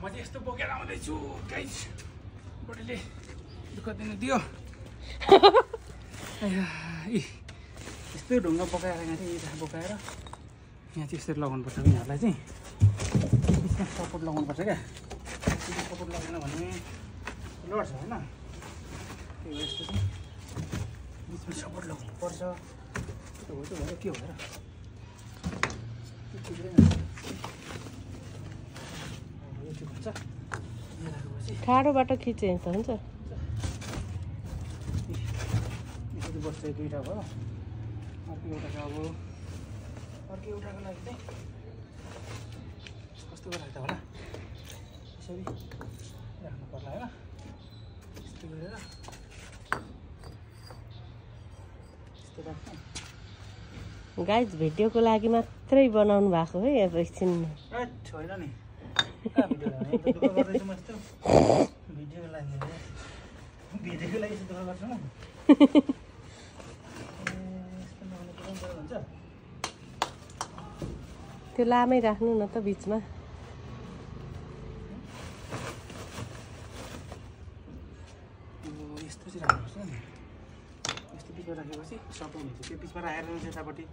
म चाहिँ यस्तो बोकेर आउँदैछु गाइस बुढीले दुःख दिनु दियो यस्तो ढुङ्गा बोकाएर यहाँ चाहिँ इँटा बोकाएर यहाँ चाहिँ यसरी लगाउनुपर्छ यिनीहरूलाई चाहिँ यसमा सपोर्ट लगाउनुपर्छ क्या सपोर्ट लगाएन भने लड्छ होइन त्यही हो यस्तो चाहिँ बिचमा सपोर्ट लगाउनुपर्छ त्यो हो त्यो भएर के भएर ठाडोबाट खिचे त हुन्छ यसरी बस्छ दुईवटा भयो अर्को एउटा छ अब अर्को एउटाको लागि चाहिँ कस्तो गरेर होला यसरी राख्नु पर्ला होइन यस्तो गरेर यस्तो राख्छ गाइस भिडियोको लागि मात्रै बनाउनु भएको है अब एकछिन होइन नि भिडियोको लागि दुःख गर्छु न त्यो लामै राख्नु न त बिचमा यस्तो चाहिँ राख्नुपर्छ नि यस्तो बिचमा राखेपछि सपाउने थियो त्यो बिचमा राखेर यतापट्टि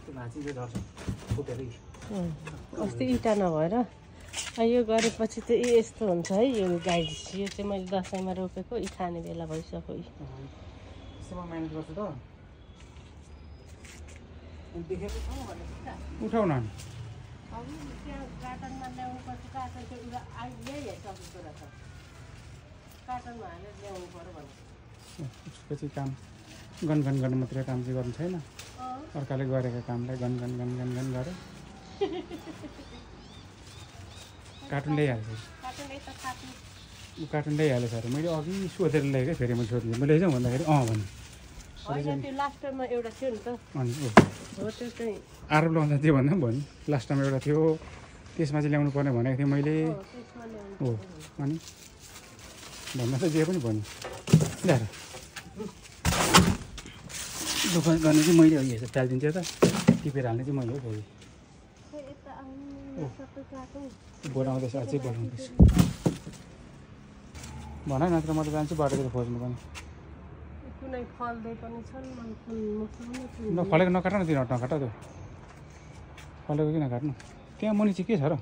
त्यो भाँची चाहिँ झर्छ फुटेरै अस्ति इँटा नभएर यो गरेपछि त यस्तो हुन्छ है यो गाइस यो चाहिँ मैले दसैँमा रोपेको खाने बेला भइसक्यो यसमा म्यानेज गर्छु त उठाउ न कार्टनमा ल्याउनुपर्छ कार्टन चाहिँ कार्टनमा हालेर ल्याउनु पर्यो भने पछि काम गनगन गर्नु मात्रै काम चाहिँ गर्नु छैन अर्काले गरेको कामलाई गनगन गनगन गन गरे कार्टुन ल्याइहाल्छ कार्टुन ल्याइहालेछ अरे मैले अघि सोधेर ल्याएँ फेरि मैले सोधेँ मैले लैजाउँ भन्दाखेरि भने आरोप लगाउँदा त्यो भन्दा पनि भन्यो लास्ट टाइम एउटा थियो त्यसमा चाहिँ ल्याउनु पर्ने भनेको थिएँ मैले हो अनि भन्दा त जे पनि भन्यो ल्याएर दुःख गर्ने चाहिँ मैले यसो फालिदिन्छु त टिपेर हाल्ने चाहिँ मैले हो फेरि बोलाउँदैछ अझै बोलाउँदैछ भन नत्र म त जान्छु बाटोतिर खोज्नु पनि फलेको नकाट न त्यो नकाट त्यो फलेको किन काट्नु त्यहाँ मुनि चाहिँ के छ र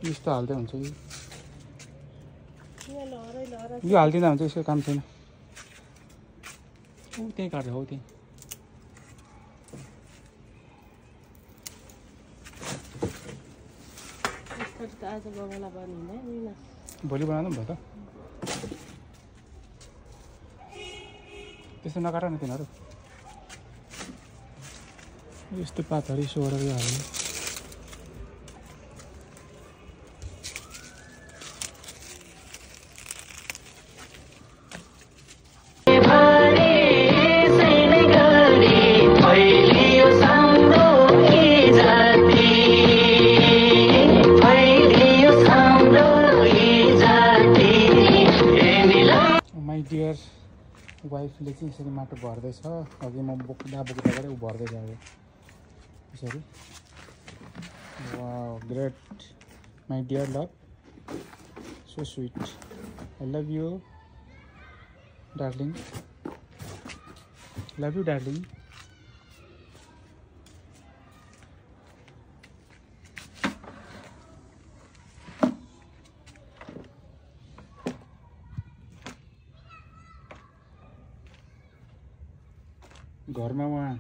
यस्तो हाल्दै हुन्छ यो हालिदिँदा हुन्छ यसको काम छैन ऊ त्यहीँ काट्छ हौ त्यहीँ भोलि बनाउँदा पनि भयो त त्यस्तो नकाट न तिनीहरू यस्तो पातहरू यसो गरेर हाल्नु वाइफले चाहिँ यसरी माटो भर्दैछ अघि म बोक्दा बोक्दा ऊ भर्दै जायो यसरी wow great my dear love so sweet I love you darling love you darling घरमा उहाँ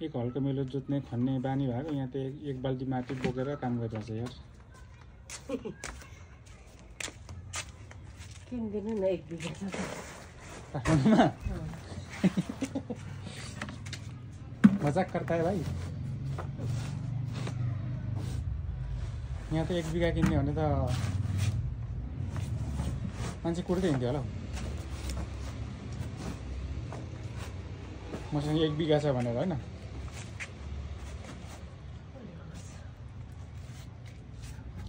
एक हल्का मेलो जोत्ने खन्ने बानी भएको यहाँ त एक बाल्टी माटी बोकेर काम गरिरहेछ यार किन्दिनु न एक बिघा काठमाडौँमा मजाक करता है भाइ यहाँ त एक बिघा किन्ने भने त मान्छे कुट्दै हिँड्थ्यो होला मसँग एक बिघा छ भनेर होइन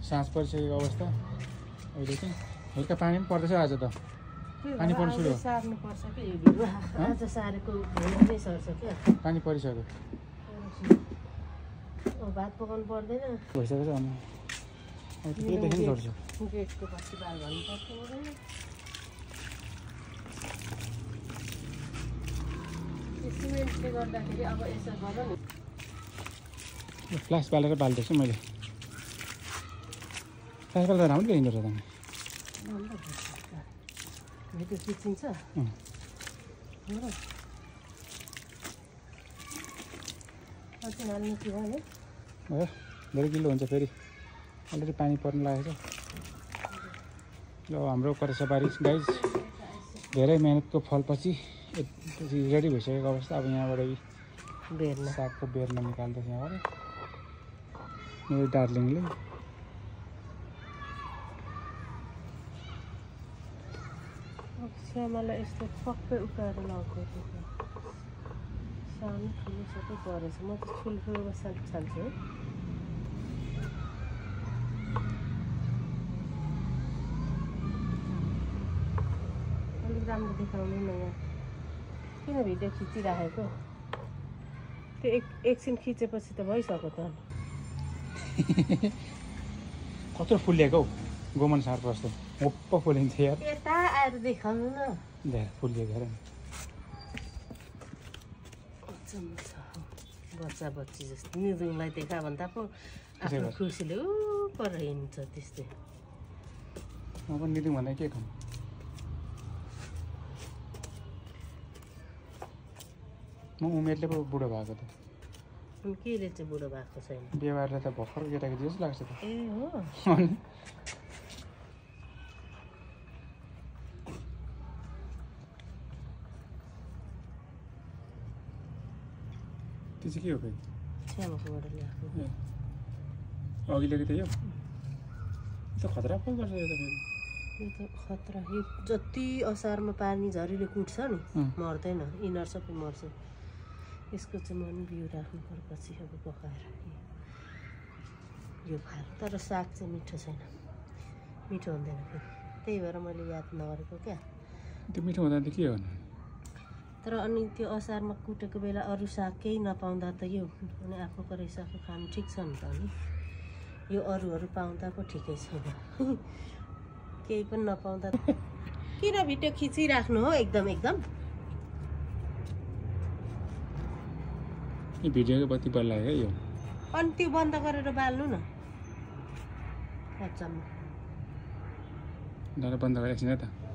साँझ परिसकेको अवस्था अहिले चाहिँ हल्का पानी पनि पर्दैछ आज त पानी पर्नु सुरु पानी परिसक्यो भात पकाउनु पर्दैन भइसकेको छ अनि त्यहीदेखि जोड्छु गेटको पछि बाल भन्नुपर्छ मलाई सिमेन्टले गर्दाखेरि अब यसो गर नि फ्ल्यास बालेर बाल्दैछु मैले फ्ल्यास बाल्दा राम्रो देखिँदो रहेछ भिडियो खिचिन्छ अझै हाल्नु कि है धेरै गिलो हुन्छ फेरि अलरेडी पानी पर्न लागेको छ ल हाम्रो करेसाबारी गाइज धेरै मेहनतको फलपछि रेडी भइसकेको अवस्था अब यहाँबाट बेर्न सागको बेर्न निकाल्दैछ यहाँबाट मेरो डार्लिङले श्यामालाई यस्तो पक्कै उकाएर लगाएको सानो ठुलो सबै परेछ म त ठुल्ठुलोमा छाल्छु है अलिक राम्रो देखाउनु न यहाँ किन भिडियो खिचिराखेको त्यो एकछिन खिचेपछि त भइसक्यो त कत्रो फुलिएको हौ गोमन सार जस्तो ओप्प फुलिन्छ यार यता आएर देखाउनु न धेरै फुलिएको हेर बच्चा बच्ची जस्तो निजुङलाई देखा भन्दा पो आफ्नो खुसीले पर हिँड्छ त्यस्तै म पनि निजुङ भन्दा के खानु म उमेरले पो बुढो भएको त केले चाहिँ बुढो भएको छैन व्यवहारले त भर्खर केटाकेटी जस्तो लाग्छ त ए हो त्यो चाहिँ के हो फेरि श्यामाकोबाट ल्याएको अघि ल्याएको त यो त खतरा पो गर्छ यो त फेरि यो त खतरा यो जति असारमा पानी झरीले कुट्छ नि मर्दैन इनर सबै मर्छ यसको चाहिँ मन बिउ राख्नु पर्यो पछि अब पकाएर यो खाएर तर साग चाहिँ मिठो छैन मिठो हुँदैन फेरि त्यही भएर मैले याद नगरेको क्या त्यो मिठो हुँदा त के गर्नु तर अनि त्यो असारमा कुटेको बेला अरू साग केही नपाउँदा त यो अनि आफ्नो करेसाको खानु ठिक छ नि त अनि यो अरूहरू पाउँदा पो ठिकै छैन केही पनि नपाउँदा किन भिडियो खिचिराख्नु हो एकदम एकदम यो भिडियोको बत्ती बल्लायो है यो अनि त्यो बन्द गरेर बाल्नु न अचम्म बन्द गरेर एकछिन है त